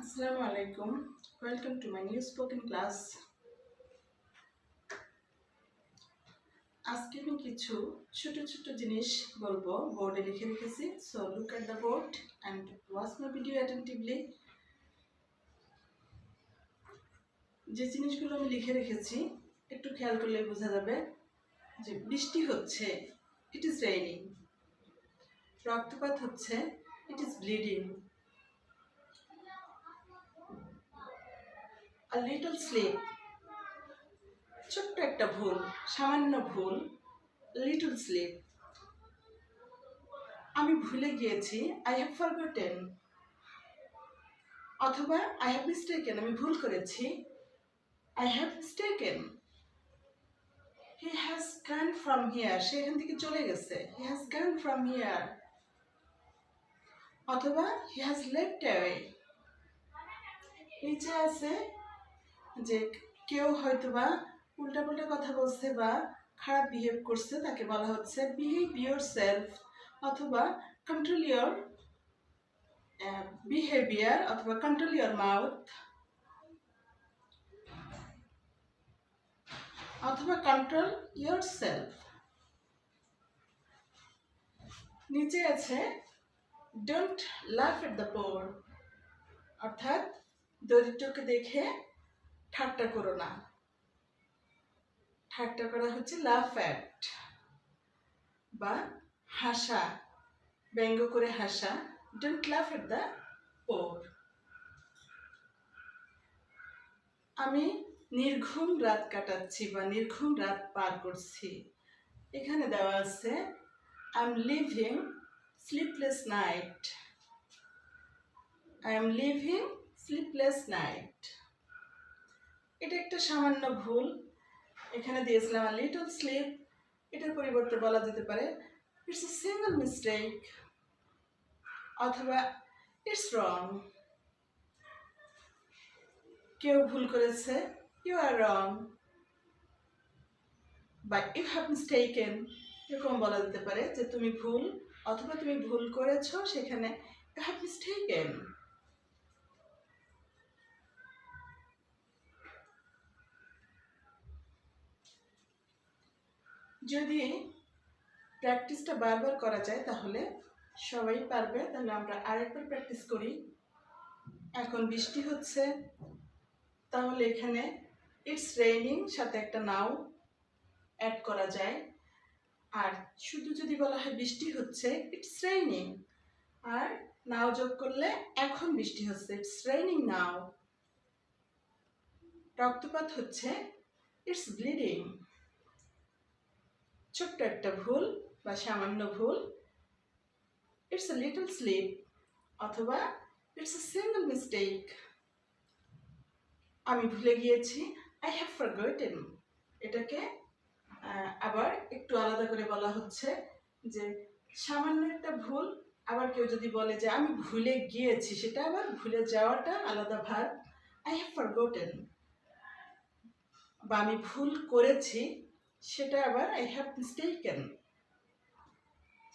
Assalamu alaikum. Welcome to my new spoken class. আজকে আমি কিছু ছোট ছোট জিনিস বলবো, বোর্ডে লিখে রেখেছি। So look at the board and watch my video attentively. যে জিনিসগুলো আমি লিখে রেখেছি একটু খেয়াল করলে বোঝা যাবে যে বৃষ্টি হচ্ছে, it is raining. রক্তপাত হচ্ছে, it is bleeding. A little sleep. ছোট্ট একটা ভুল, সামান্য ভুল, লিটল স্লিপ। আমি ভুলে গিয়েছি, আই হ্যাভ ফরগটেন। অথবা আই হ্যাভ মিস্টেকেন, আমি ভুল করেছি, I have mistaken. He has gone from here, সে এখান থেকে চলে গেছে, he has gone from here. অথবা হি হ্যাজ লেফট অ্যাওয়ে। নিচে আছে যে কেউ হয়তোবা উল্টাপাল্টা কথা বলছে বা খারাপ বিহেভ করছে, তাকে বলা হচ্ছে বিহেভ ইয়োর সেলফ, অথবা কন্ট্রোল ইয়োর বিহেভিয়ার, অথবা কন্ট্রোল ইয়োর মাউথ, অথবা কন্ট্রোল ইয়োর সেলফ। নিচে আছে ডোন্ট লাফ এট দ্য পোর, অর্থাৎ দরিদ্রকে দেখে ঠাট্টা করো না। ঠাট্টা করা হচ্ছে লাফ অ্যাট, বা হাসা, ব্যঙ্গ করে হাসা, ডোন্ট লাফ এট দ্য পোর। আমি নির্ঘুম রাত কাটাচ্ছি বা নির্ঘুম রাত পার করছি। এখানে দেওয়া আছে I am living sleepless night. I am living sleepless night. এটা একটা সামান্য ভুল, এখানে দিয়েছিলাম আ লিটল স্লিপ, এটার পরিবর্তে বলা যেতে পারে ইটস এ সিঙ্গল মিস্টেক, অথবা ইটস রং। কেউ ভুল করেছে, ইউ আর রং, বা ইউ হ্যাভ মিস্টেকেন, এরকম বলা যেতে পারে যে তুমি ভুল, অথবা তুমি ভুল করেছো, সেখানে ইউ হ্যাভ মিস্টেকেন। যদি প্র্যাকটিসটা বারবার করা যায় তাহলে সবাই পারবে। তাহলে আমরা আরেকবার প্র্যাকটিস করি। এখন বৃষ্টি হচ্ছে, তাহলে এখানে ইটস রেইনিং সাথে একটা নাও অ্যাড করা যায়। আর শুধু যদি বলা হয় বৃষ্টি হচ্ছে, ইটস রেইনিং, আর নাও যোগ করলে এখন বৃষ্টি হচ্ছে, ইটস রেইনিং নাও। রক্তপাত হচ্ছে, ইটস ব্লিডিং। ছোট্ট একটা ভুল বা সামান্য ভুল, ইটস এ লিটল স্লিপ, অথবা ইটস এ সিঙ্গল মিস্টেক। আমি ভুলে গিয়েছি, আই হ্যাভ ফরগটেন। এটাকে আবার একটু আলাদা করে বলা হচ্ছে যে সামান্য একটা ভুল, আবার কেউ যদি বলে যে আমি ভুলে গিয়েছি, সেটা আবার ভুলে যাওয়াটা আলাদা ভাব, আই হ্যাভ ফরগটেন। বা আমি ভুল করেছি, সেটা আবার আই হ্যাভ মিস্টেকেন।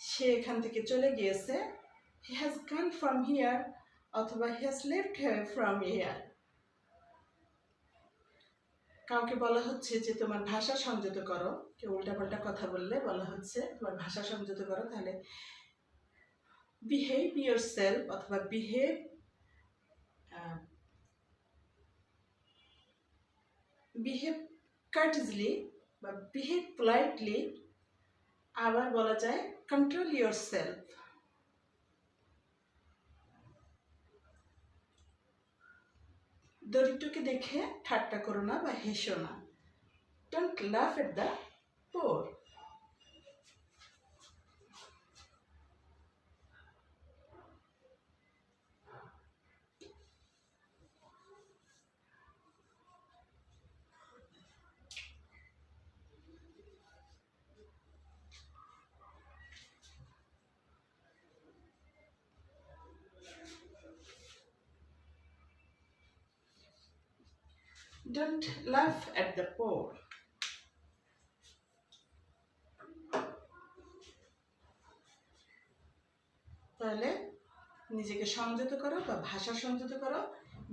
সে এখান থেকে চলে গিয়েছে, he has gone from here, অথবা he has left from here. কাউকে বলা হচ্ছে যে তোমার ভাষা সংযত করো, কেউ উল্টাপাল্টা কথা বললে বলা হচ্ছে তোমার ভাষা সংযত করো, তাহলে বিহেভ ইয়োর সেলফ, অথবা বিহেভ কার্টিজলি বা বিহেভ পোলাইটলি। আবার বলা যায় কন্ট্রোল ইয়োর সেলফ। দরিদ্রকে দেখে ঠাট্টা করো না বা হেসো না, ডোন্ট লাফ at the poor. Don't laugh at the poor. তাহলে নিজেকে সংযত করো বা ভাষা সংযত করো,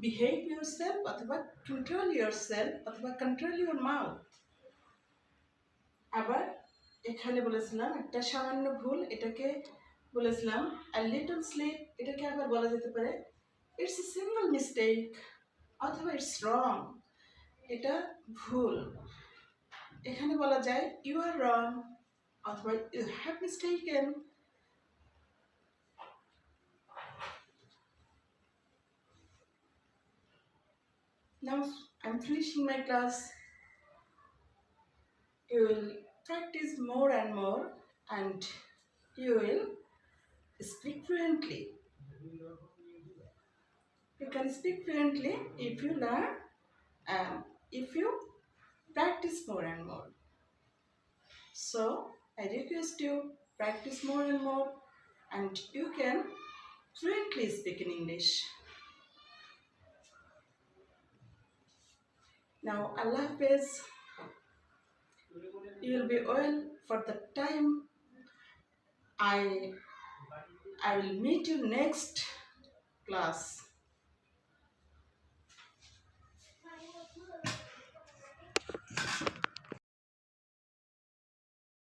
behave yourself অথবা control yourself অথবা control your mouth। আবার এখানে বলেছিলাম একটা সামান্য ভুল, এটাকে বলেছিলাম a little slip, এটাকে আবার বলা যেতে পারে it's a single mistake অথবা it's wrong, এটা ভুল। এখানে বলা যায় you are wrong অথবা you have mistaken। Now I'm finishing my class. You will practice more and more and you will speak fluently. You can speak fluently if you learn and if you practice more and more. So I request you practice more and more and you can fluently speak in English. Now Allah Hafiz. You will be well for the time. I will meet you next class.